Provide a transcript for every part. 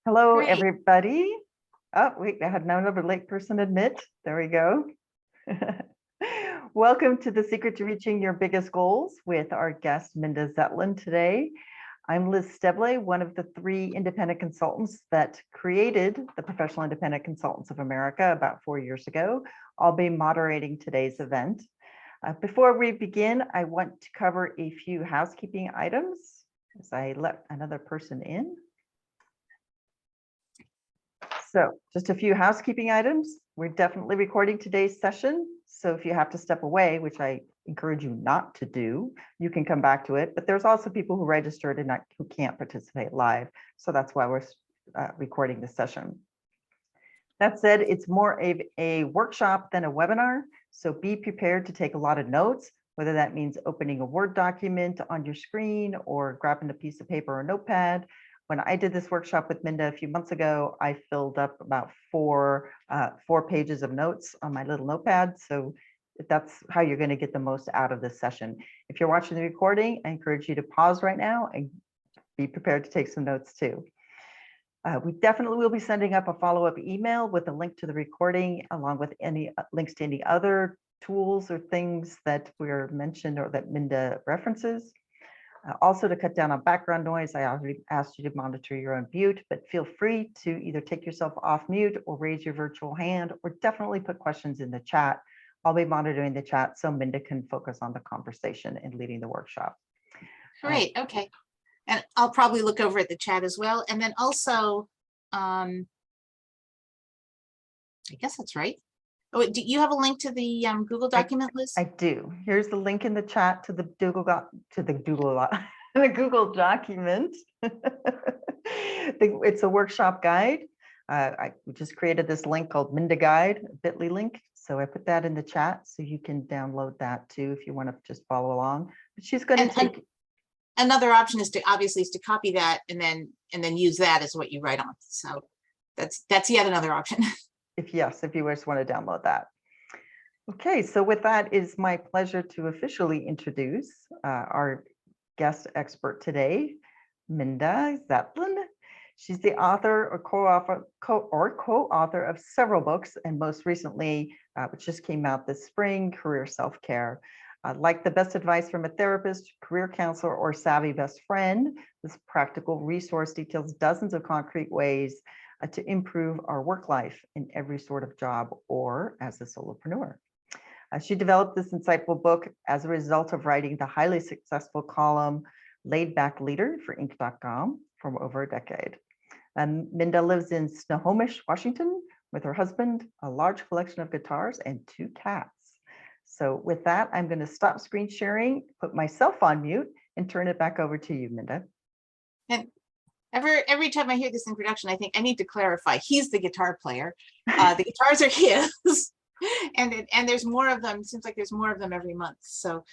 Hello, Great. everybody. Oh, wait, I had another late person admit. There we go. Welcome to The Secret to Reaching Your Biggest Goals with our guest, Minda Zetlin today. I'm Liz Steble, one of the 3 independent consultants that created the Professional Independent Consultants of America about 4 years ago. I'll be moderating today's event. Before we begin, I want to cover a few housekeeping items as I let another person in. So just a few housekeeping items. We're definitely recording today's session. So if you have to step away, which I encourage you not to do, you can come back to it. But there's also people who registered and who can't participate live. So that's why we're recording this session. That said, it's more of a workshop than a webinar. So be prepared to take a lot of notes, whether that means opening a Word document on your screen or grabbing a piece of paper or notepad. When I did this workshop with Minda a few months ago, I filled up about four pages of notes on my little notepad. So that's how you're going to get the most out of this session. If you're watching the recording, I encourage you to pause right now and be prepared to take some notes too. We definitely will be sending up a follow-up email with a link to the recording, along with any links to any other tools or things that were mentioned or that Minda references. Also, to cut down on background noise, I already asked you to monitor your own mute, but feel free to either take yourself off mute or raise your virtual hand, or definitely put questions in the chat. I'll be monitoring the chat so Minda can focus on the conversation and leading the workshop. Great. Okay. And I'll probably look over at the chat as well. And then also, I guess that's right. Oh, do you have a link to the Google document, Liz? I do. Here's the link in the chat to the Google document. It's a workshop guide. I just created this link called Minda Guide, a bit.ly link. So I put that in the chat so you can download that too if you want to just follow along. But she's going to take. Another option is to obviously copy that and then use that as what you write on. So that's yet another option. If you just want to download that. Okay, so with that, it's my pleasure to officially introduce our guest expert today, Minda Zetlin. She's the author or co-author of several books, and most recently, which just came out this spring, Career Self-Care. Like the best advice from a therapist, career counselor, or savvy best friend, this practical resource details dozens of concrete ways to improve our work life in every sort of job or as a solopreneur. She developed this insightful book as a result of writing the highly successful column Laid Back Leader for Inc.com for over a decade. Minda lives in Snohomish, Washington with her husband, a large collection of guitars, and 2 cats. So with that, I'm going to stop screen sharing, put myself on mute, and turn it back over to you, Minda. And every time I hear this introduction, I think I need to clarify. He's the guitar player. The guitars are his, and there's more of them. It seems like there's more of them every month. So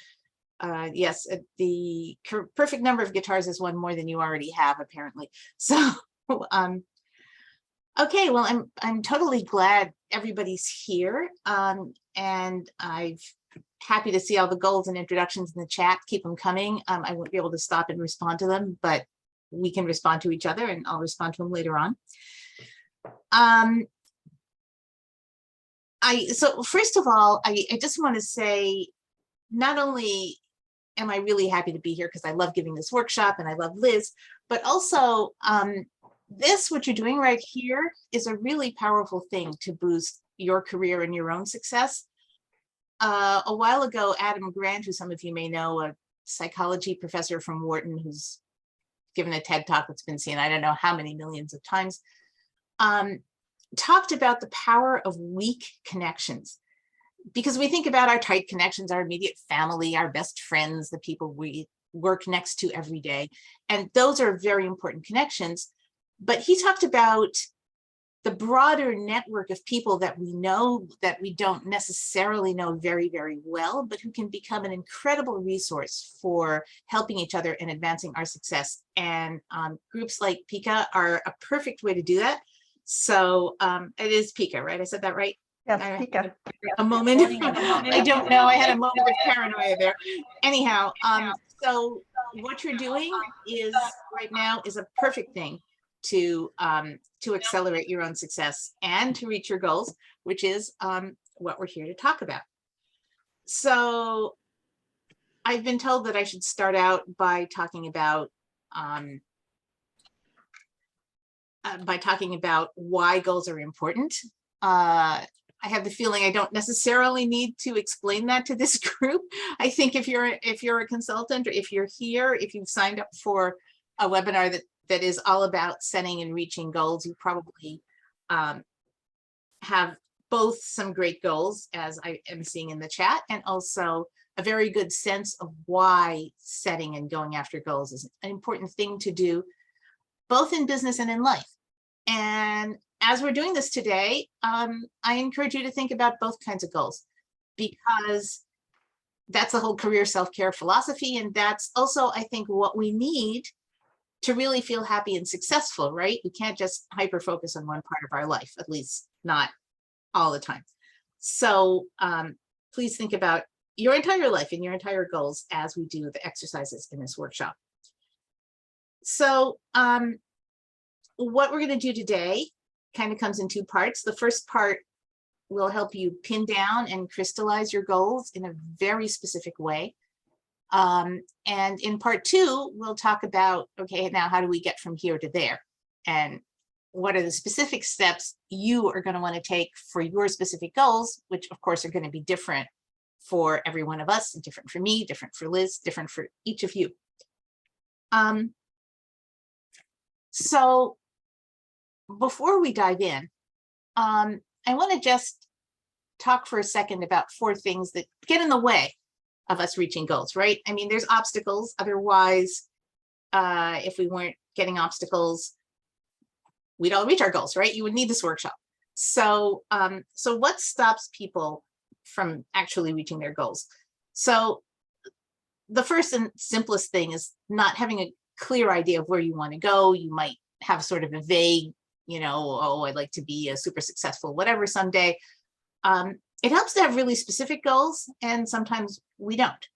yes, the perfect number of guitars is one more than you already have, apparently. So okay, well, I'm totally glad everybody's here, and I'm happy to see all the goals and introductions in the chat. Keep them coming. I won't be able to stop and respond to them, but we can respond to each other, and I'll respond to them later on. So first of all, I just want to say, not only am I really happy to be here because I love giving this workshop and I love Liz, but also what you're doing right here is a really powerful thing to boost your career and your own success. A while ago, Adam Grant, who some of you may know, a psychology professor from Wharton, who's given a TED Talk that's been seen I don't know how many millions of times, talked about the power of weak connections. Because we think about our tight connections, our immediate family, our best friends, the people we work next to every day. And those are very important connections. But he talked about the broader network of people that we know that we don't necessarily know very, very well, but who can become an incredible resource for helping each other and advancing our success. And groups like PICA are a perfect way to do that. So it is PICA, right? I said that right? Yes, PICA. A moment. I don't know. I had a moment of paranoia there. Anyhow, so what you're doing is right now is a perfect thing to accelerate your own success and to reach your goals, which is what we're here to talk about. So I've been told that I should start out by talking about why goals are important. I have the feeling I don't necessarily need to explain that to this group. I think if you're a consultant, or if you're here, if you've signed up for a webinar that is all about setting and reaching goals, you probably have both some great goals, as I am seeing in the chat, and also a very good sense of why setting and going after goals is an important thing to do, both in business and in life. And as we're doing this today, I encourage you to think about both kinds of goals, because that's the whole career self-care philosophy. And that's also, I think, what we need to really feel happy and successful, right? We can't just hyper focus on one part of our life, at least not all the time. So please think about your entire life and your entire goals as we do the exercises in this workshop. So what we're going to do today kind of comes in two parts. The first part will help you pin down and crystallize your goals in a very specific way. And in part two, we'll talk about, okay, now how do we get from here to there? And what are the specific steps you are going to want to take for your specific goals, which of course are going to be different for every one of us, different for me, different for Liz, different for each of you. So before we dive in, I want to just talk for a second about 4 things that get in the way of us reaching goals, right? I mean, there's obstacles. Otherwise, if we weren't getting obstacles, we'd all reach our goals, right? You would need this workshop. So, so what stops people from actually reaching their goals? So the first and simplest thing is not having a clear idea of where you want to go. You might have sort of a vague, you know, oh, I'd like to be a super successful whatever someday. It helps to have really specific goals, and sometimes we don't.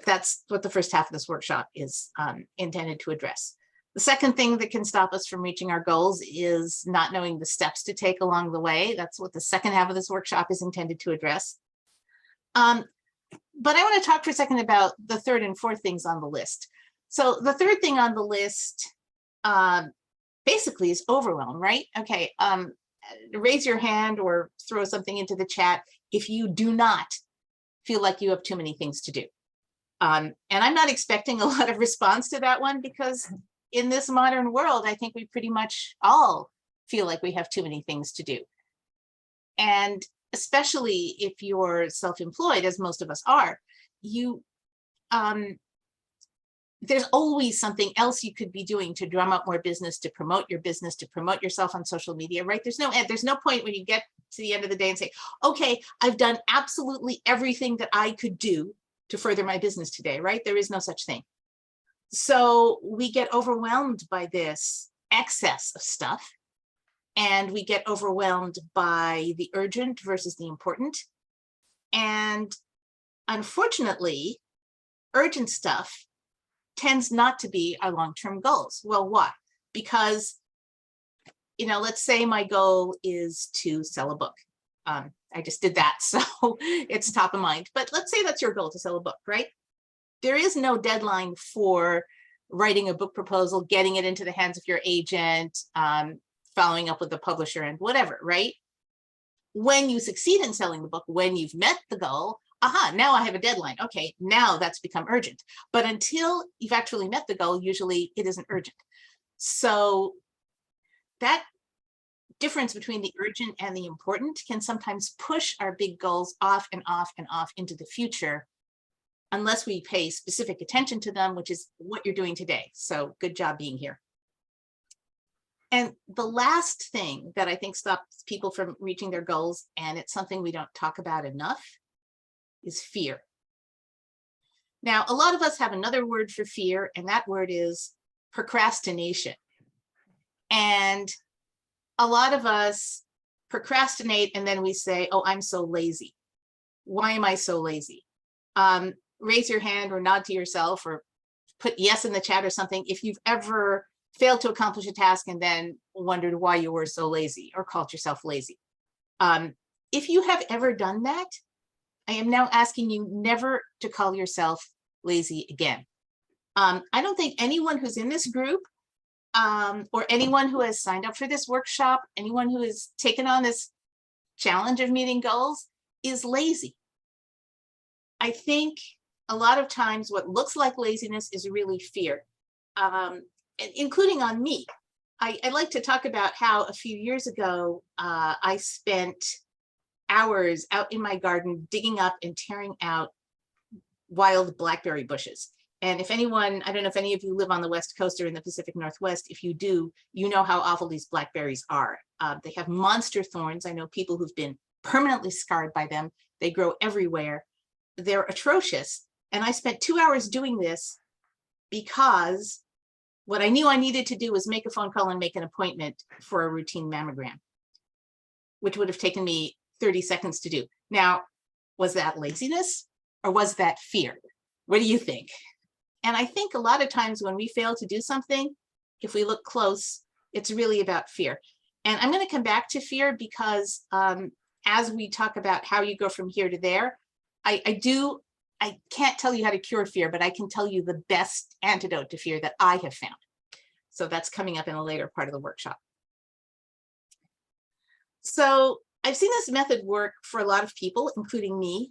That's what the first half of this workshop is intended to address. The second thing that can stop us from reaching our goals is not knowing the steps to take along the way. That's what the second half of this workshop is intended to address. But I want to talk for a second about the third and fourth things on the list. So the third thing on the list basically is overwhelm, right? Okay, raise your hand or throw something into the chat if you do not feel like you have too many things to do. And I'm not expecting a lot of response to that one, because in this modern world, I think we pretty much all feel like we have too many things to do. And especially if you're self-employed, as most of us are, there's always something else you could be doing to drum up more business, to promote your business, to promote yourself on social media, right? There's no point when you get to the end of the day and say, okay, I've done absolutely everything that I could do to further my business today, right? There is no such thing. So we get overwhelmed by this excess of stuff, and we get overwhelmed by the urgent versus the important. And unfortunately, urgent stuff tends not to be our long-term goals. Well, why? Because, you know, let's say my goal is to sell a book. I just did that, so it's top of mind. But let's say that's your goal, to sell a book, right? There is no deadline for writing a book proposal, getting it into the hands of your agent, following up with the publisher and whatever, right? When you succeed in selling the book, when you've met the goal, aha, now I have a deadline. Okay, now that's become urgent. But until you've actually met the goal, usually it isn't urgent. So that difference between the urgent and the important can sometimes push our big goals off and off and off into the future, unless we pay specific attention to them, which is what you're doing today. So good job being here. And the last thing that I think stops people from reaching their goals, and it's something we don't talk about enough, is fear. Now, a lot of us have another word for fear, and that word is procrastination. And a lot of us procrastinate, and then we say, oh, I'm so lazy. Why am I so lazy? Raise your hand or nod to yourself or put yes in the chat or something if you've ever failed to accomplish a task and then wondered why you were so lazy or called yourself lazy. If you have ever done that, I am now asking you never to call yourself lazy again. I don't think anyone who's in this group or anyone who has signed up for this workshop, anyone who has taken on this challenge of meeting goals is lazy. I think a lot of times what looks like laziness is really fear, including on me. I like to talk about how a few years ago, I spent hours out in my garden digging up and tearing out wild blackberry bushes. And if anyone, I don't know if any of you live on the West Coast or in the Pacific Northwest, if you do, you know how awful these blackberries are. They have monster thorns. I know people who've been permanently scarred by them. They grow everywhere. They're atrocious. And I spent 2 hours doing this because what I knew I needed to do was make a phone call and make an appointment for a routine mammogram, which would have taken me 30 seconds to do. Now, was that laziness or was that fear? What do you think? And I think a lot of times when we fail to do something, if we look close, it's really about fear. And I'm going to come back to fear because as we talk about how you go from here to there, I can't tell you how to cure fear, but I can tell you the best antidote to fear that I have found. So that's coming up in a later part of the workshop. So I've seen this method work for a lot of people, including me.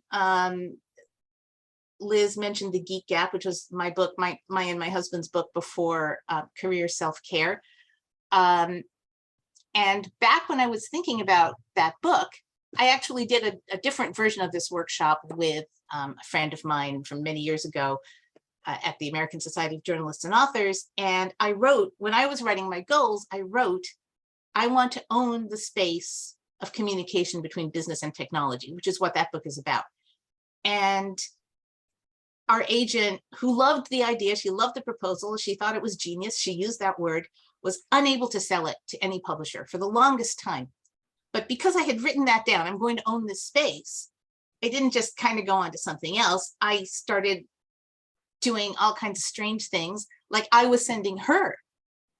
Liz mentioned the Geek Gap, which was my book, my and my husband's book before Career Self-Care. And back when I was thinking about that book, I actually did a different version of this workshop with a friend of mine from many years ago at the American Society of Journalists and Authors. And I wrote, when I was writing my goals, I wrote, I want to own the space of communication between business and technology, which is what that book is about. And our agent, who loved the idea, she loved the proposal, she thought it was genius, she used that word, was unable to sell it to any publisher for the longest time. But because I had written that down, I'm going to own this space, I didn't just kind of go on to something else. I started doing all kinds of strange things, like I was sending her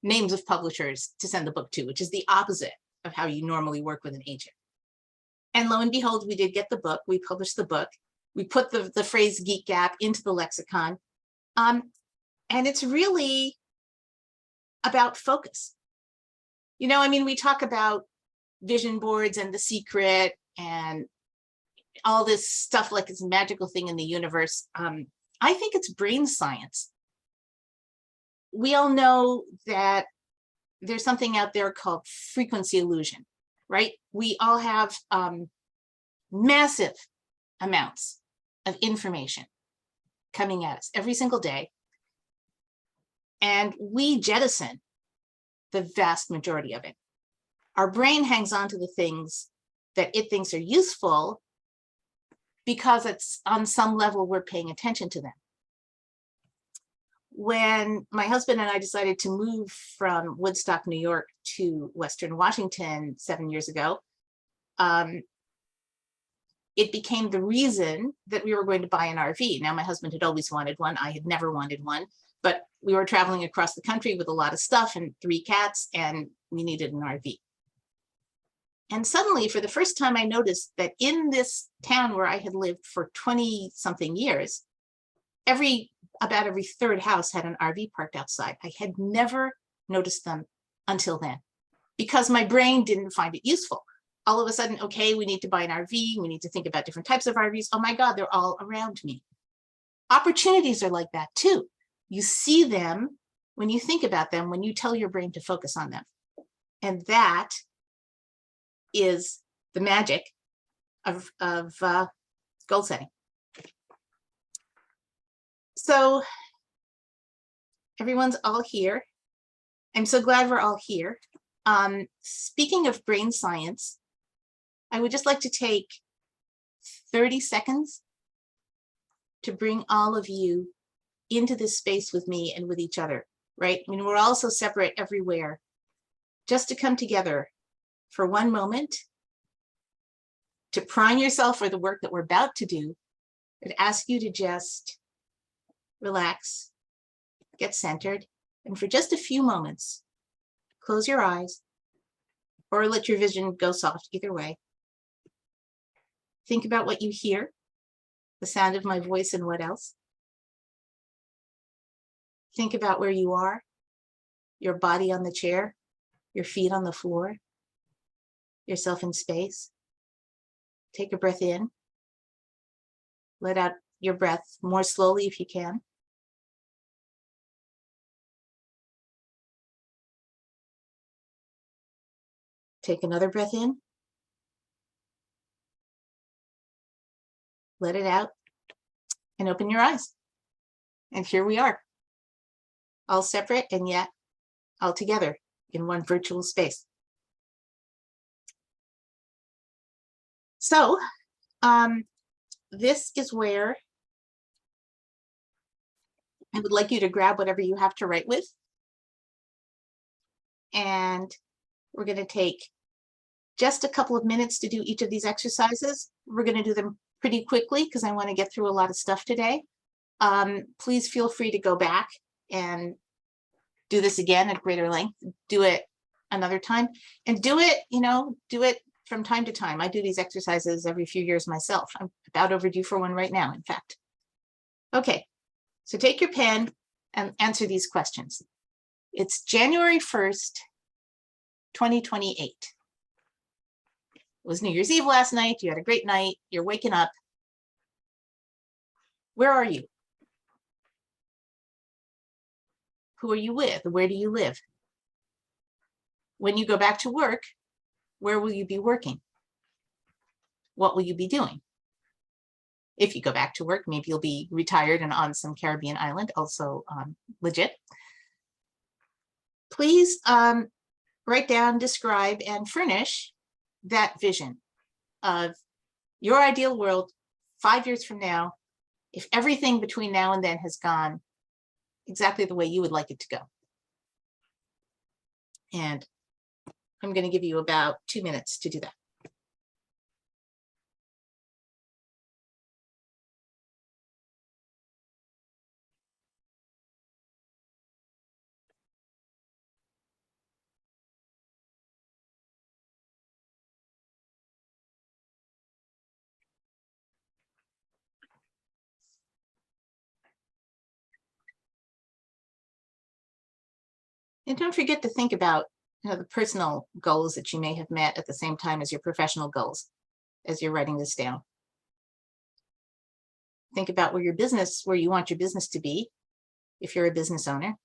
names of publishers to send the book to, which is the opposite of how you normally work with an agent. And lo and behold, we did get the book, we published the book, we put the phrase Geek Gap into the lexicon. And it's really about focus. You know, I mean, we talk about vision boards and The Secret and all this stuff like it's a magical thing in the universe. I think it's brain science. We all know that there's something out there called frequency illusion, right? We all have massive amounts of information coming at us every single day. And we jettison the vast majority of it. Our brain hangs on to the things that it thinks are useful because it's on some level we're paying attention to them. When my husband and I decided to move from Woodstock, New York to Western Washington 7 years ago, it became the reason that we were going to buy an RV. Now, my husband had always wanted one. I had never wanted one, but we were traveling across the country with a lot of stuff and 3 cats, and we needed an RV. And suddenly, for the first time, I noticed that in this town where I had lived for 20-something years, about every 3rd house had an RV parked outside. I had never noticed them until then because my brain didn't find it useful. All of a sudden, okay, we need to buy an RV. We need to think about different types of RVs. Oh my God, they're all around me. Opportunities are like that too. You see them when you think about them, when you tell your brain to focus on them. And that is the magic of goal setting. So everyone's all here. I'm so glad we're all here. Speaking of brain science, I would just like to take 30 seconds to bring all of you into this space with me and with each other, right? I mean, we're all so separate everywhere. Just to come together for one moment, to prime yourself for the work that we're about to do, I'd ask you to just relax, get centered, And for just a few moments, close your eyes or let your vision go soft, either way. Think about what you hear, the sound of my voice and what else. Think about where you are, your body on the chair, your feet on the floor, yourself in space. Take a breath in. Let out your breath more slowly if you can. Take another breath in. Let it out and open your eyes. And here we are, all separate and yet all together in one virtual space. So this is where I would like you to grab whatever you have to write with. And we're going to take just a couple of minutes to do each of these exercises. We're going to do them pretty quickly because I want to get through a lot of stuff today. Please feel free to go back and do this again at greater length. Do it another time and do it, do it from time to time. I do these exercises every few years myself. I'm about overdue for one right now, in fact. Okay, so take your pen and answer these questions. It's January 1st, 2028. It was New Year's Eve last night. You had a great night. You're waking up. Where are you? Who are you with? Where do you live? When you go back to work, where will you be working? What will you be doing? If you go back to work, maybe you'll be retired and on some Caribbean island, also legit. Please write down, describe, and furnish that vision of your ideal world 5 years from now, if everything between now and then has gone exactly the way you would like it to go. And I'm going to give you about 2 minutes to do that. And don't forget to think about the personal goals that you may have met at the same time as your professional goals as you're writing this down. Think about where you want your business to be if you're a business owner.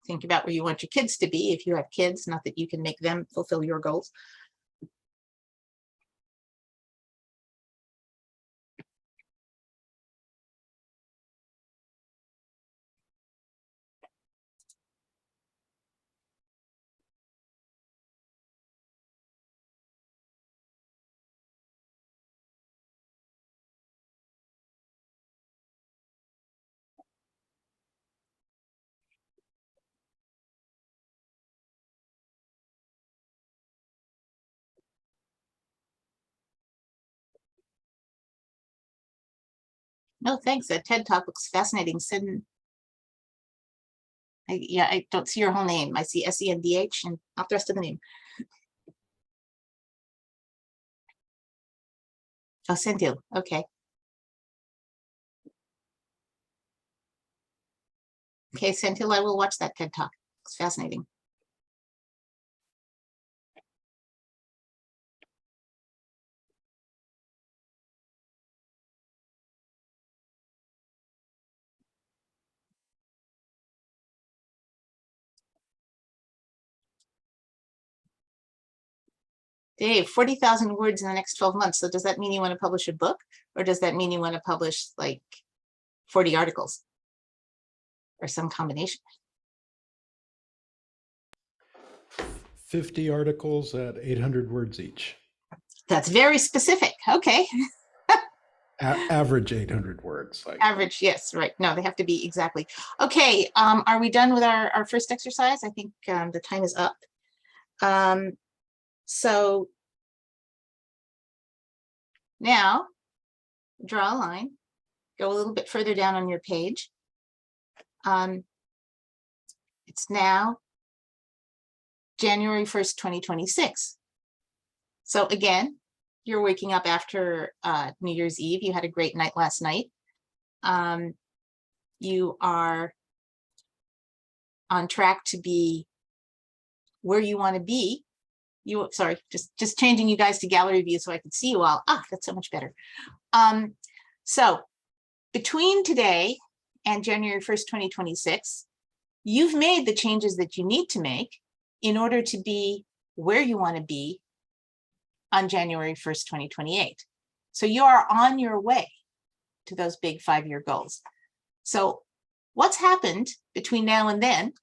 Think about where you want your kids to be if you have kids, not that you can make them fulfill your goals. No, thanks. That TED Talk looks fascinating. I don't see your whole name. I see SENDH and not the rest of the name. Oh, Senthil. Okay. Okay, Senthil, I will watch that TED Talk. It's fascinating. Dave, 40,000 words in the next 12 months. So does that mean you want to publish a book, or does that mean you want to publish like 40 articles or some combination? 50 articles at 800 words each. That's very specific. Okay. Average 800 words. Average, yes, right. No, they have to be exactly. Okay, are we done with our first exercise? I think the time is up. So now draw a line, go a little bit further down on your page, It's now January 1st, 2026. So again, you're waking up after New Year's Eve. You had a great night last night. You are on track to be where you want to be. Sorry, just changing you guys to gallery view so I can see you all. That's so much better. So between today and January 1st, 2026, you've made the changes that you need to make in order to be where you want to be on January 1st, 2028. So you are on your way to those big 5-year goals. So what's happened between now and then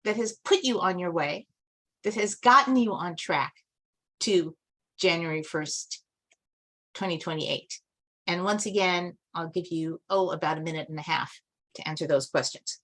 that has put you on your way, that has gotten you on track to January 1st, 2028? And once again, I'll give you, about a minute and a half to answer those questions.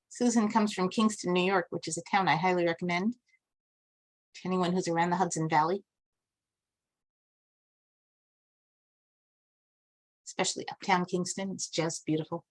Susan comes from Kingston, New York, which is a town I highly recommend to anyone who's around the Hudson Valley, especially uptown Kingston. It's just beautiful.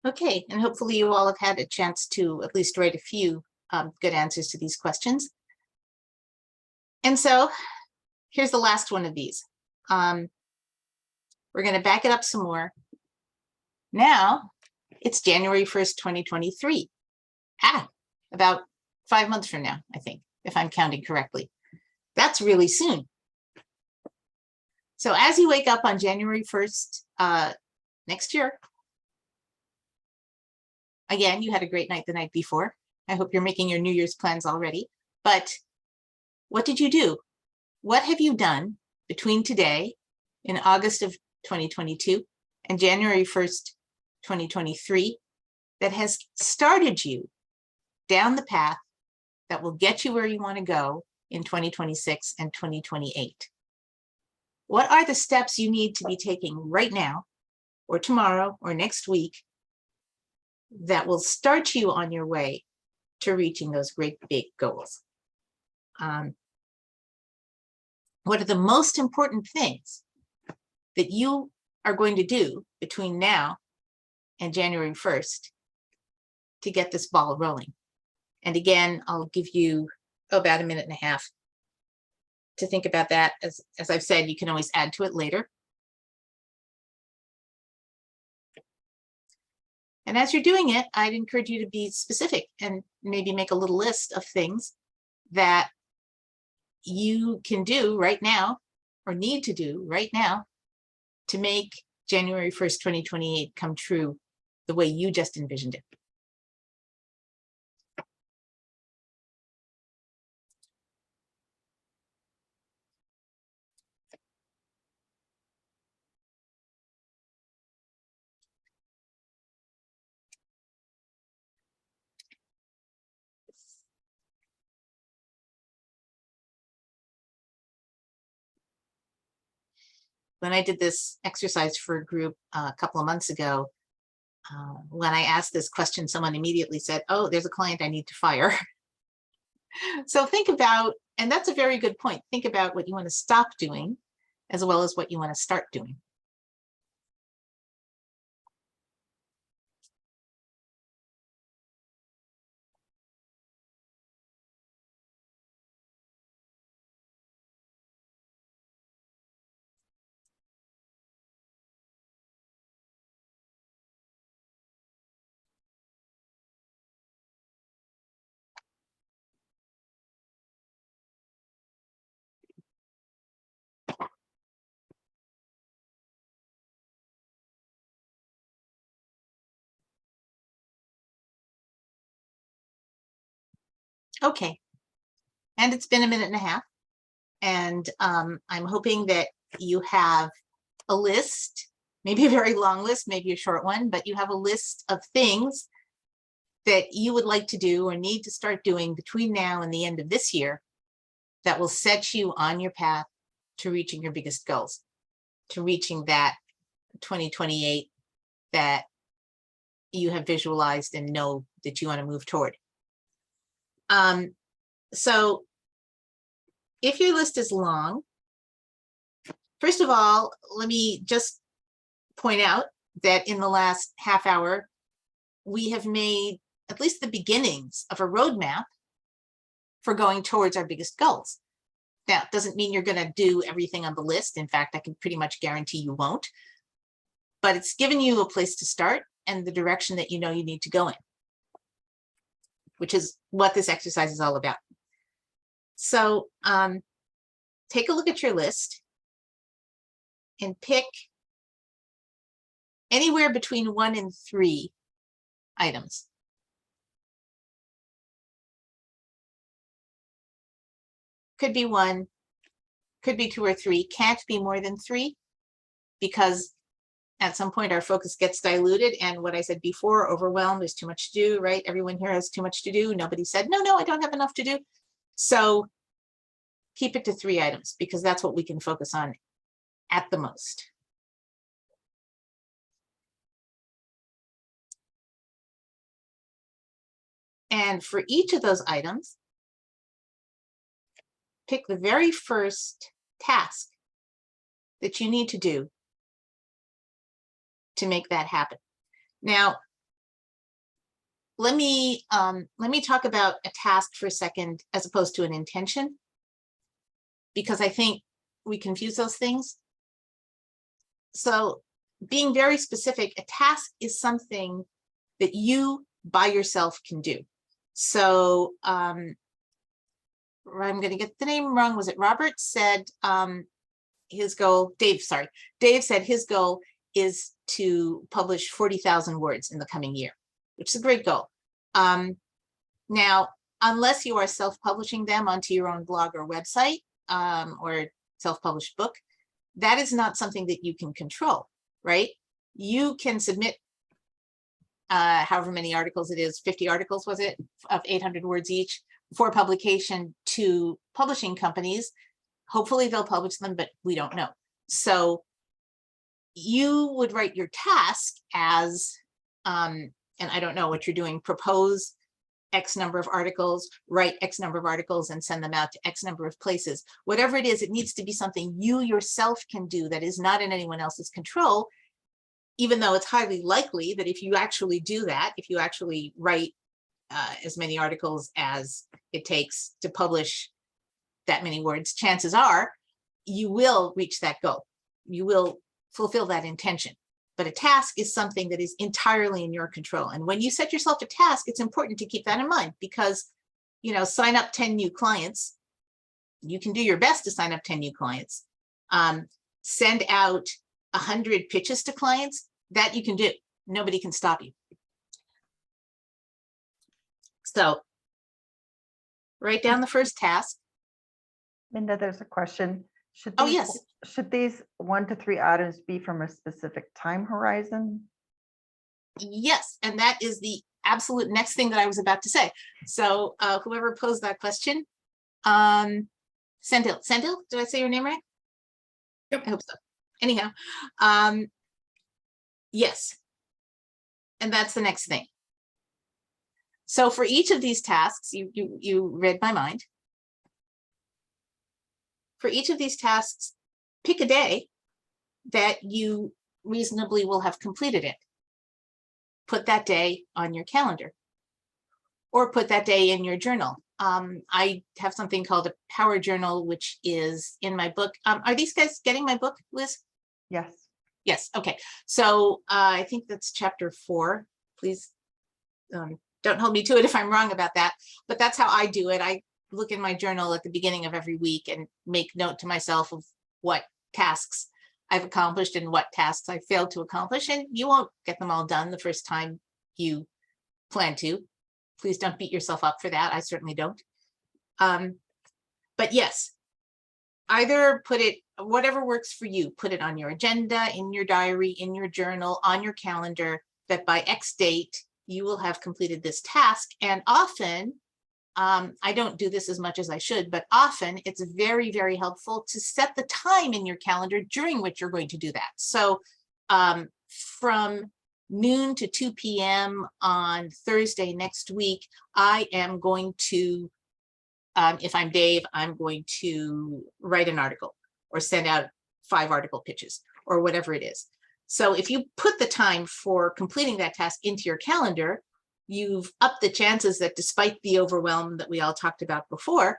Okay, and hopefully you all have had a chance to at least write a few good answers to these questions. And so here's the last one of these. We're going to back it up some more. Now it's January 1st, 2023. About 5 months from now, I think, if I'm counting correctly. That's really soon. So as you wake up on January 1st next year, again, you had a great night the night before. I hope you're making your New Year's plans already. But what did you do? What have you done between today in August of 2022 and January 1st, 2023 that has started you down the path that will get you where you want to go in 2026 and 2028? What are the steps you need to be taking right now or tomorrow or next week that will start you on your way to reaching those great big goals? What are the most important things that you are going to do between now and January 1st to get this ball rolling? And again, I'll give you about a minute and a half to think about that. As I've said, you can always add to it later. And as you're doing it, I'd encourage you to be specific and maybe make a little list of things that you can do right now or need to do right now to make January 1st, 2028 come true the way you just envisioned it. When I did this exercise for a group a couple of months ago, When I asked this question, someone immediately said, oh, there's a client I need to fire. So think about, and that's a very good point. Think about what you want to stop doing as well as what you want to start doing. Okay, and it's been a minute and a half, and I'm hoping that you have a list, maybe a very long list, maybe a short one, but you have a list of things that you would like to do or need to start doing between now and the end of this year that will set you on your path to reaching your biggest goals, to reaching that 2028 that you have visualized and know that you want to move toward. So if your list is long, first of all, let me just point out that in the last half hour, we have made at least the beginnings of a roadmap for going towards our biggest goals. Now, it doesn't mean you're going to do everything on the list. In fact, I can pretty much guarantee you won't. But it's given you a place to start and the direction that you know you need to go in, which is what this exercise is all about. So take a look at your list and pick anywhere between 1 and 3 items. Could be 1, could be 2 or 3, can't be more than 3, because at some point our focus gets diluted. And what I said before, overwhelmed, there's too much to do, right? Everyone here has too much to do. Nobody said, no, I don't have enough to do. So keep it to 3 items, because that's what we can focus on at the most. And for each of those items, pick the very first task that you need to do to make that happen. Now, let me talk about a task for a second as opposed to an intention, because I think we confuse those things. So being very specific, a task is something that you by yourself can do. So I'm going to get the name wrong. Was it Robert said his goal, Dave said his goal is to publish 40,000 words in the coming year, which is a great goal. Now, unless you are self-publishing them onto your own blog or website or self-published book, that is not something that you can control, right? You can submit however many articles it is, 50 articles, was it, of 800 words each for publication to publishing companies. Hopefully they'll publish them, but we don't know. So you would write your task as, and I don't know what you're doing, propose X number of articles, write X number of articles and send them out to X number of places. Whatever it is, it needs to be something you yourself can do that is not in anyone else's control, even though it's highly likely that if you actually do that, if you actually write as many articles as it takes to publish that many words, chances are you will reach that goal. You will fulfill that intention. But a task is something that is entirely in your control. And when you set yourself a task, it's important to keep that in mind, because, you know, sign up 10 new clients. You can do your best to sign up 10 new clients. Send out 100 pitches to clients. That you can do. Nobody can stop you. So write down the first task. Minda, there's a question. Should Oh, these, yes. Should these 1 to 3 items be from a specific time horizon? Yes, and that is the absolute next thing that I was about to say. So whoever posed that question, Sendil, did I say your name right? Yep. I hope so. Anyhow, yes. And that's the next thing. So for each of these tasks, you read my mind. For each of these tasks, pick a day that you reasonably will have completed it. Put that day on your calendar or put that day in your journal. I have something called a power journal, which is in my book. Are these guys getting my book, Liz? Yes. Yes. Okay. So I think that's chapter 4. Please don't hold me to it if I'm wrong about that, but that's how I do it. I look in my journal at the beginning of every week and make note to myself of what tasks I've accomplished and what tasks I failed to accomplish. And you won't get them all done the first time you plan to. Please don't beat yourself up for that. I certainly don't. But yes, either put it, whatever works for you, put it on your agenda, in your diary, in your journal, on your calendar, that by X date, you will have completed this task. And often, I don't do this as much as I should, but often it's very, very helpful to set the time in your calendar during which you're going to do that. So from noon to 2 p.m. on Thursday next week, I am going to, if I'm Dave, I'm going to write an article or send out 5 article pitches or whatever it is. So if you put the time for completing that task into your calendar, you've upped the chances that despite the overwhelm that we all talked about before,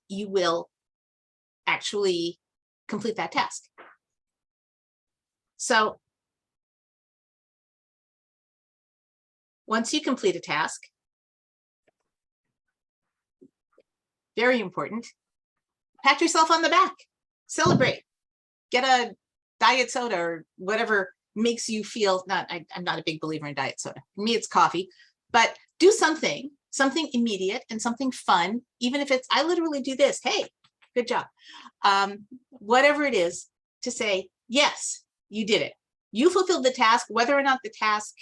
you will actually complete that task. So once you complete a task, very important, pat yourself on the back, celebrate, get a diet soda or whatever makes you feel, I'm not a big believer in diet soda. For me, it's coffee, but do something immediate and something fun, even if it's, I literally do this, hey, good job. Whatever it is, to say, yes, you did it. You fulfilled the task, whether or not the task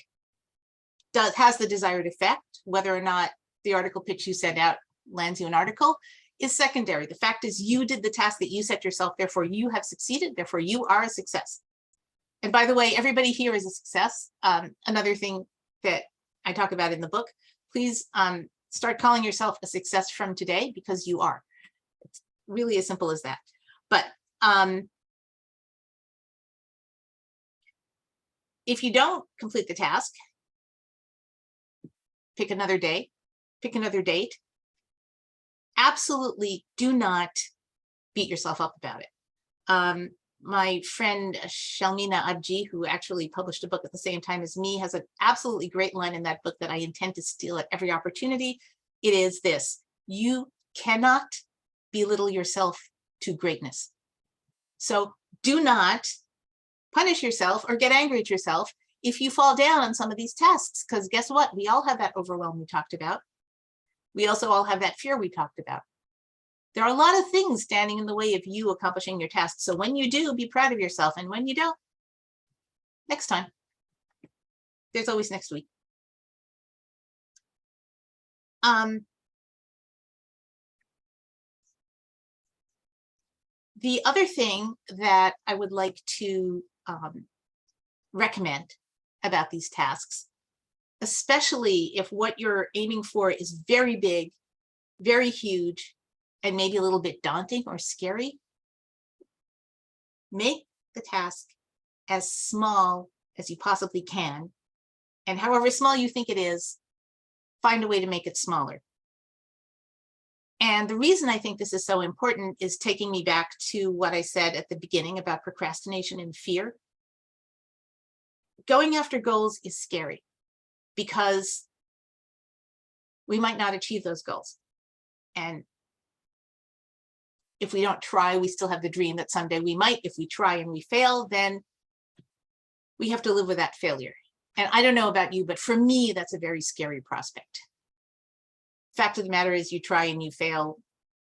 has the desired effect, whether or not the article pitch you send out lands you an article is secondary. The fact is you did the task that you set yourself, therefore you have succeeded, therefore you are a success. And by the way, everybody here is a success. Another thing that I talk about in the book, please start calling yourself a success from today, because you are. It's really as simple as that. But if you don't complete the task, pick another day, pick another date. Absolutely do not beat yourself up about it. My friend Shalmina Adji, who actually published a book at the same time as me, has an absolutely great line in that book that I intend to steal at every opportunity. It is this: you cannot belittle yourself to greatness. So do not punish yourself or get angry at yourself if you fall down on some of these tasks, because guess what? We all have that overwhelm we talked about. We also all have that fear we talked about. There are a lot of things standing in the way of you accomplishing your tasks. So when you do, be proud of yourself. And when you don't, next time. There's always next week. The other thing that I would like to recommend about these tasks, especially if what you're aiming for is very big, very huge, and maybe a little bit daunting or scary, make the task as small as you possibly can. And however small you think it is, find a way to make it smaller. And the reason I think this is so important is taking me back to what I said at the beginning about procrastination and fear. Going after goals is scary because we might not achieve those goals. And if we don't try, we still have the dream that someday we might. If we try and we fail, then we have to live with that failure. And I don't know about you, but for me, that's a very scary prospect. Fact of the matter is, you try and you fail,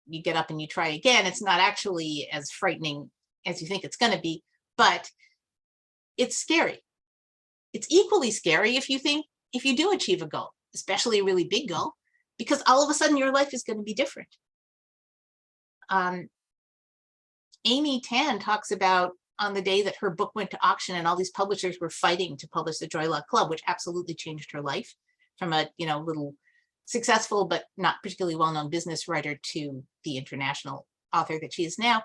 you get up and you try again. It's not actually as frightening as you think it's going to be, but it's scary. It's equally scary if you do achieve a goal, especially a really big goal, because all of a sudden your life is going to be different. Amy Tan talks about on the day that her book went to auction and all these publishers were fighting to publish the Joy Luck Club, which absolutely changed her life from a, little successful but not particularly well-known business writer to the international author that she is now.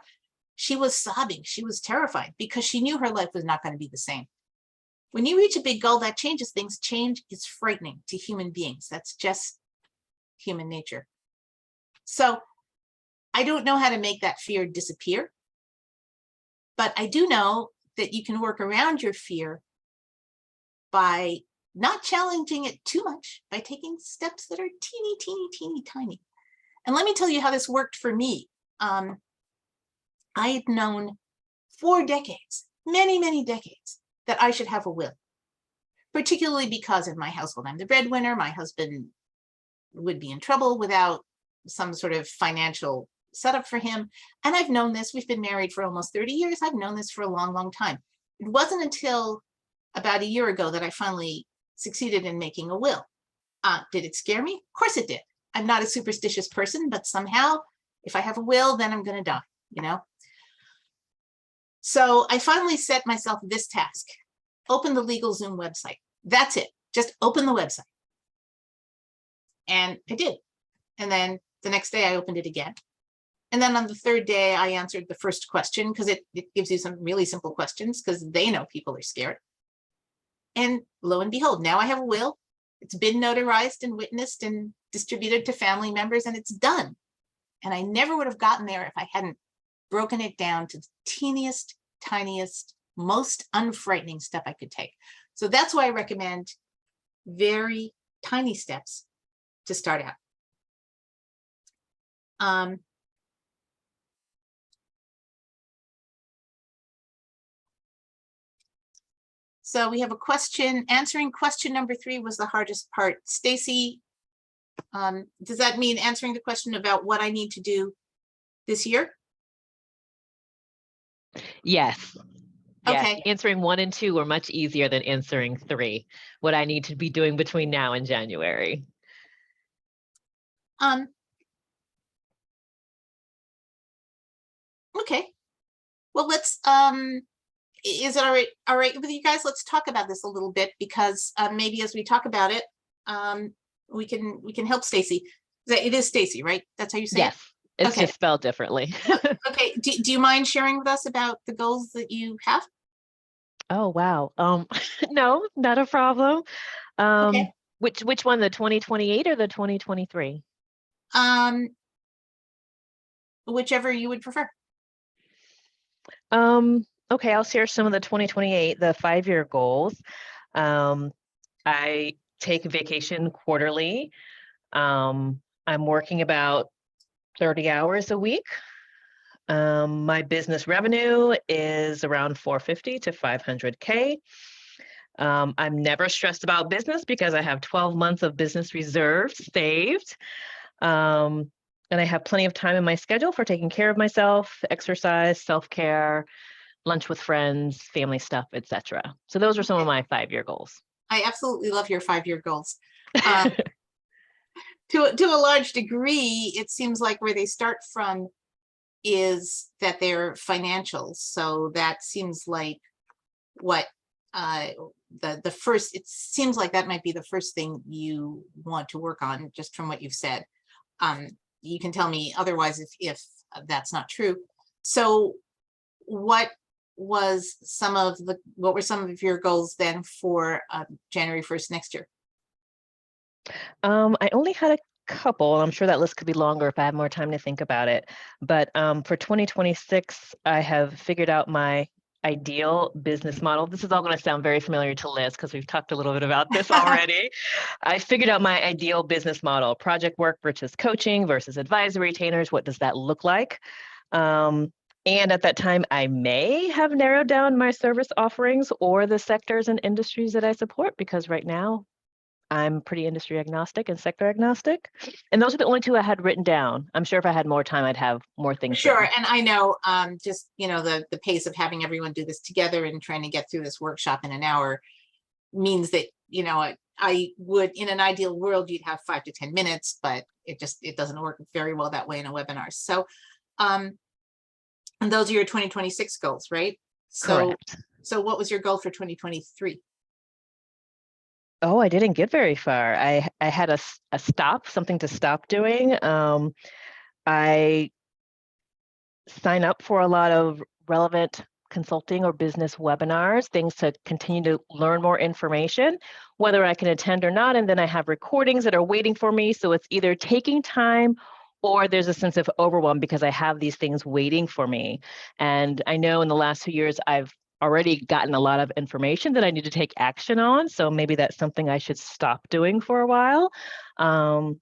She was sobbing. She was terrified because she knew her life was not going to be the same. When you reach a big goal, that changes things. Change is frightening to human beings. That's just human nature. So I don't know how to make that fear disappear, but I do know that you can work around your fear by not challenging it too much, by taking steps that are teeny, teeny, teeny, tiny. And let me tell you how this worked for me. I had known for decades, many, many decades, that I should have a will, particularly because in my household, I'm the breadwinner. My husband would be in trouble without some sort of financial setup for him. And I've known this. We've been married for almost 30 years. I've known this for a long, long time. It wasn't until about a year ago that I finally succeeded in making a will. Did it scare me? Of course it did. I'm not a superstitious person, but somehow if I have a will, then I'm going to die, So I finally set myself this task: open the LegalZoom website. That's it. Just open the website. And I did. And then the next day I opened it again. And then on the third day, I answered the first question because it gives you some really simple questions because they know people are scared. And lo and behold, now I have a will. It's been notarized and witnessed and distributed to family members, and it's done. And I never would have gotten there if I hadn't broken it down to the teeniest, tiniest, most unfrightening step I could take. So that's why I recommend very tiny steps to start out. So we have a question. Answering question number 3 was the hardest part. Stacy, does that mean answering the question about what I need to do this year? Yes. Yes. Okay. Answering 1 and 2 were much easier than answering 3. What I need to be doing between now and January. Okay. Well, let's is it all right with you guys? Let's talk about this a little bit because maybe as we talk about it, we can help Stacy. It is Stacy, right? That's how you say yes. it? It's okay. just spelled differently. Okay. Do you mind sharing with us about the goals that you have? Oh, wow. No, not a problem. Okay. Which one, the 2028 or the 2023? Whichever you would prefer. Okay, I'll share some of the 2028, the 5-year goals. I take vacation quarterly. I'm working about 30 hours a week. My business revenue is around 450 to 500K. I'm never stressed about business because I have 12 months of business reserves saved. And I have plenty of time in my schedule for taking care of myself, exercise, self-care, lunch with friends, family stuff, etc. So those are some of my 5-year goals. I absolutely love your 5-year goals. To a large degree, it seems like where they start from is that they're financial. So that seems like what the first, it seems like that might be the first thing you want to work on, just from what you've said. You can tell me otherwise if that's not true. So what were some of your goals then for January 1st next year? I only had a couple. I'm sure that list could be longer if I had more time to think about it. But for 2026, I have figured out my ideal business model. This is all going to sound very familiar to Liz because we've talked a little bit about this already. I figured out my ideal business model: project work versus coaching versus advisory retainers. What does that look like? And at that time, I may have narrowed down my service offerings or the sectors and industries that I support, because right now I'm pretty industry agnostic and sector agnostic. And those are the only 2 I had written down. I'm sure if I had more time, I'd have more things. Sure. written. And I know just, the pace of having everyone do this together and trying to get through this workshop in an hour means that, I would, in an ideal world, you'd have 5 to 10 minutes, but it doesn't work very well that way in a webinar. So, and those are your 2026 goals, right? So, Correct. so what was your goal for 2023? Oh, I didn't get very far. I had a stop, something to stop doing. I sign up for a lot of relevant consulting or business webinars, things to continue to learn more information, whether I can attend or not. And then I have recordings that are waiting for me. So it's either taking time or there's a sense of overwhelm because I have these things waiting for me. And I know in the last 2 years, I've already gotten a lot of information that I need to take action on. So maybe that's something I should stop doing for a while I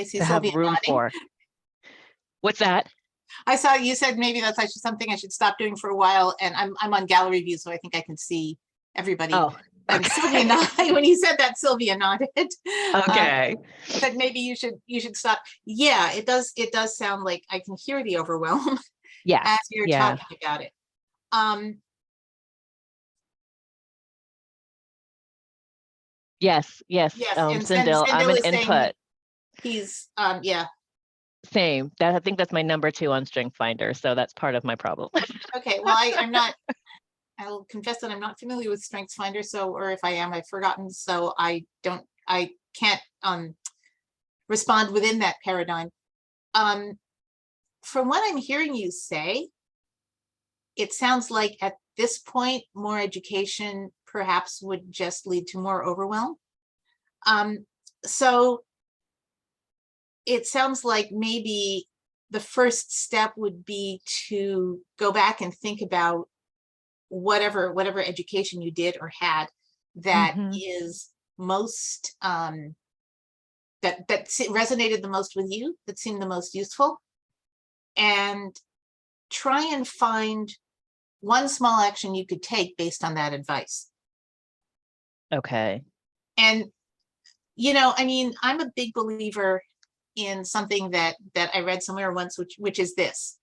see to have Sylvia room nodding. for. What's that? I saw you said maybe that's actually something I should stop doing for a while, and I'm on gallery view, so I think I can see everybody. Oh, And okay. Sylvia nodded when you said that. Sylvia nodded. Okay. Said maybe you should stop. Yeah, it does. It does sound like I can hear the overwhelm Yes. as you're Yeah. talking about it. Yes. Yes. Yes, and Sindel, I'm Sindel an is saying input. he's yeah. Same. I think that's my number 2 on Strength Finder. So that's part of my problem. Okay, well, I'm not. I will confess that I'm not familiar with StrengthsFinder, so, or if I am, I've forgotten. So I can't respond within that paradigm. From what I'm hearing you say, it sounds like at this point, more education perhaps would just lead to more overwhelm. So it sounds like maybe the first step would be to go back and think about whatever education you did or had that Mhm. is most that resonated the most with you, that seemed the most useful, and try and find one small action you could take based on that advice. Okay. And I mean, I'm a big believer in something that I read somewhere once, which is this: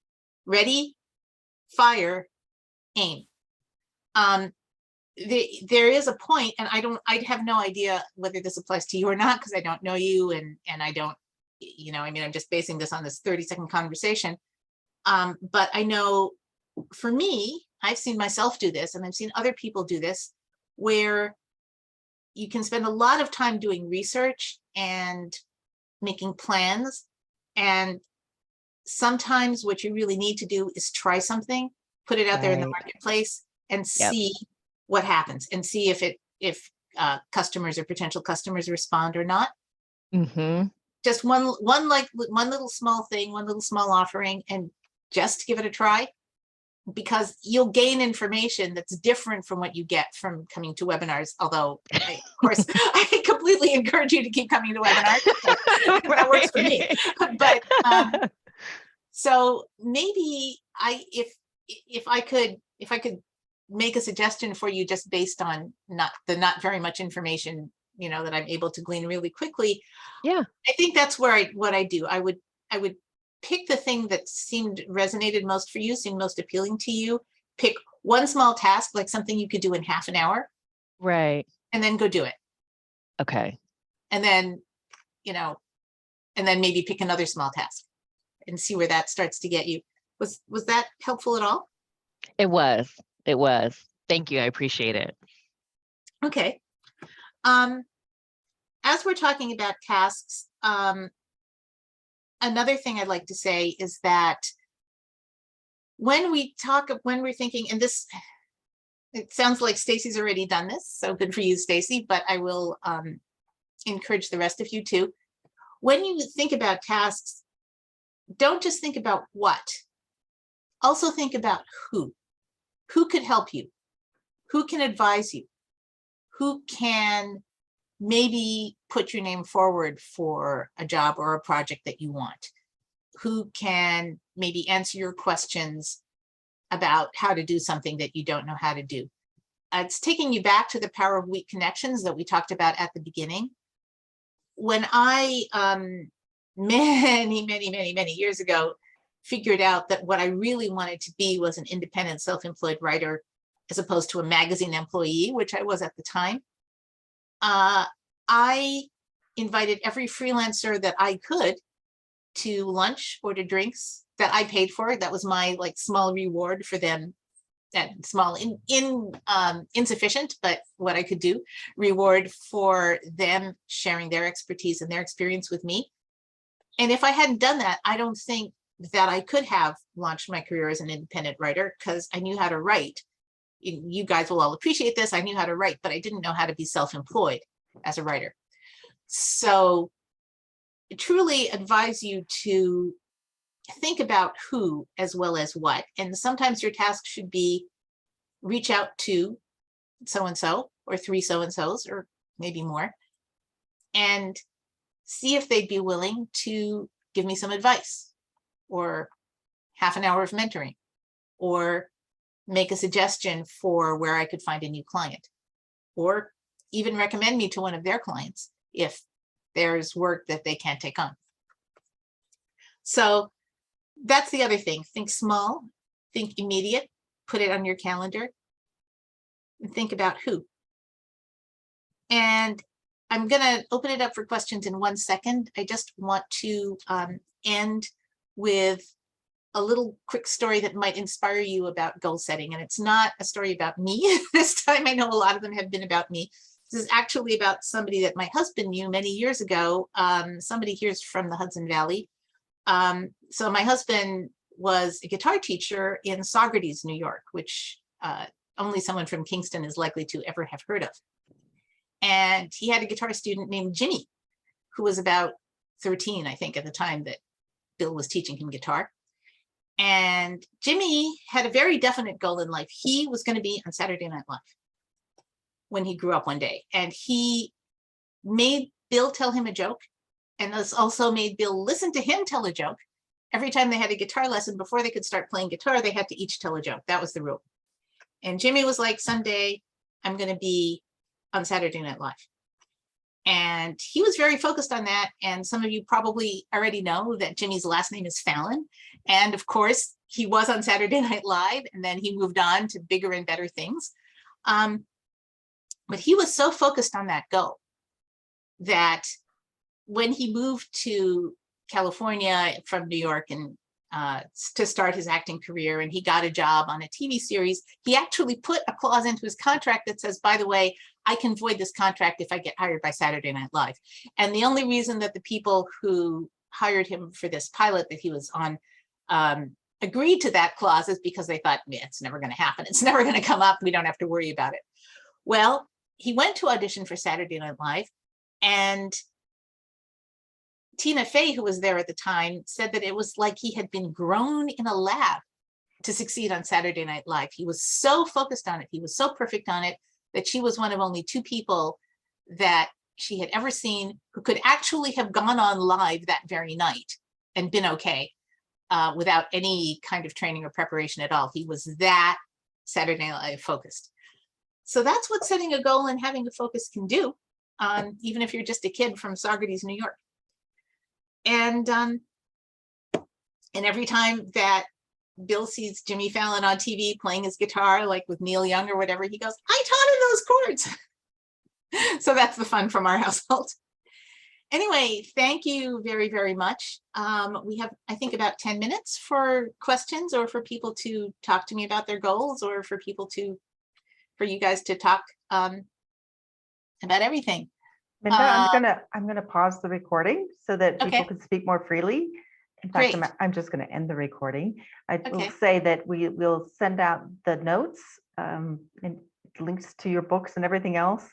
ready, fire, aim. There is a point, and I have no idea whether this applies to you or not, because I don't know you, and I don't, I mean, I'm just basing this on this 30-second conversation. But I know for me, I've seen myself do this, and I've seen other people do this, where you can spend a lot of time doing research and making plans. And sometimes what you really need to do is try something, put it out there in the Right. marketplace, and Yep. see what happens, and see if customers or potential customers respond or not. Mhm. Just one little small thing, one little small offering, and just give it a try, because you'll gain information that's different from what you get from coming to webinars. Although, of course, I completely encourage you to keep coming to webinars. That works for me. But so maybe if I could make a suggestion for you, just based on not very much information that I'm able to glean really quickly. Yeah. I think that's what I do. I would pick the thing that resonated most for you, seemed most appealing to you. Pick one small task, like something you could do in half an hour, Right. and then go do it. Okay. And then, and then maybe pick another small task and see where that starts to get you. Was that helpful at all? It was. It was. Thank you. I appreciate it. Okay. As we're talking about tasks, another thing I'd like to say is that when we're thinking, and this, it sounds like Stacy's already done this, so good for you, Stacy, but I will encourage the rest of you too. When you think about tasks, don't just think about what, also think about who could help you, who can advise you, who can maybe put your name forward for a job or a project that you want, who can maybe answer your questions about how to do something that you don't know how to do. It's taking you back to the power of weak connections that we talked about at the beginning. When I, many years ago, figured out that what I really wanted to be was an independent self-employed writer, as opposed to a magazine employee, which I was at the time, I invited every freelancer that I could to lunch or to drinks that I paid for. That was my small reward for them small, insufficient, but what I could do, reward for them sharing their expertise and their experience with me. And if I hadn't done that, I don't think that I could have launched my career as an independent writer, because I knew how to write. You guys will all appreciate this. I knew how to write, but I didn't know how to be self-employed as a writer. So I truly advise you to think about who as well as what. And sometimes your task should be reach out to so-and-so or 3 so-and-sos or maybe more, and see if they'd be willing to give me some advice, or half an hour of mentoring, or make a suggestion for where I could find a new client, or even recommend me to one of their clients if there's work that they can't take on. So that's the other thing. Think small, think immediate, put it on your calendar, and think about who. And I'm going to open it up for questions in 1 second. I just want to end with a little quick story that might inspire you about goal setting. And it's not a story about me this time. I know a lot of them have been about me. This is actually about somebody that my husband knew many years ago. Somebody here's from the Hudson Valley. So my husband was a guitar teacher in Saugerties, New York, which only someone from Kingston is likely to ever have heard of. And he had a guitar student named Jimmy, who was about 13, I think, at the time that Bill was teaching him guitar. And Jimmy had a very definite goal in life. He was going to be on Saturday Night Live when he grew up one day. And he made Bill tell him a joke, and this also made Bill listen to him tell a joke. Every time they had a guitar lesson, before they could start playing guitar, they had to each tell a joke. That was the rule. And Jimmy was like, someday I'm going to be on Saturday Night Live. And he was very focused on that. And some of you probably already know that Jimmy's last name is Fallon. And of course, he was on Saturday Night Live, and then he moved on to bigger and better things. But he was so focused on that goal that when he moved to California from New York and to start his acting career, and he got a job on a TV series, he actually put a clause into his contract that says, by the way, I can void this contract if I get hired by Saturday Night Live. And the only reason that the people who hired him for this pilot that he was on agreed to that clause is because they thought, yeah, it's never going to happen. It's never going to come up. We don't have to worry about it. Well, he went to audition for Saturday Night Live, and Tina Fey, who was there at the time, said that it was like he had been grown in a lab to succeed on Saturday Night Live. He was so focused on it. He was so perfect on it that she was one of only 2 people that she had ever seen who could actually have gone on live that very night and been okay without any kind of training or preparation at all. He was that Saturday Night Live focused. So that's what setting a goal and having a focus can do, even if you're just a kid from Saugerties, New York. And every time that Bill sees Jimmy Fallon on TV playing his guitar, like with Neil Young or whatever, he goes, I taught him those chords. So that's the fun from our household. Anyway, thank you very, very much. We have, I think, about 10 minutes for questions, or for people to talk to me about their goals, or for you guys to talk about everything. Minda, I'm gonna pause the recording so that people Okay. can speak more freely. In fact, Great. I'm just going to end the recording. I will Okay. say that we will send out the notes and links to your books and everything else.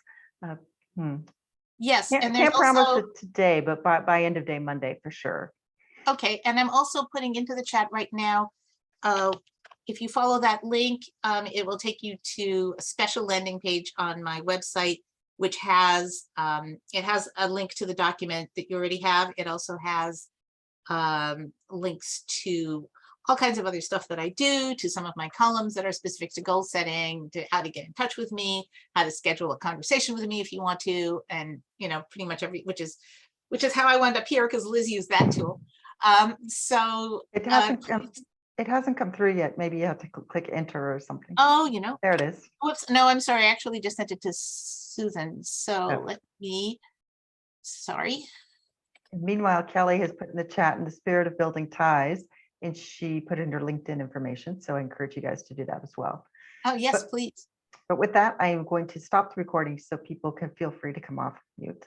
Yes, and there's Can't promise also, it today, but by end of day Monday for sure. okay, and I'm also putting into the chat right now, if you follow that link, it will take you to a special landing page on my website, which has, it has a link to the document that you already have. It also has links to all kinds of other stuff that I do, to some of my columns that are specific to goal setting, to how to get in touch with me, how to schedule a conversation with me if you want to, and pretty much which is how I wound up here, because Liz used that tool. So It hasn't come through yet. Maybe you have to click enter or something. oh, There it is. whoops, no, I'm sorry, I actually just sent it to Susan. So Oh. let me, sorry. Meanwhile, Kelly has put in the chat, in the spirit of building ties, and she put in her LinkedIn information. So I encourage you guys to do that as well. Oh, yes, But- please. But with that, I am going to stop the recording so people can feel free to come off mute.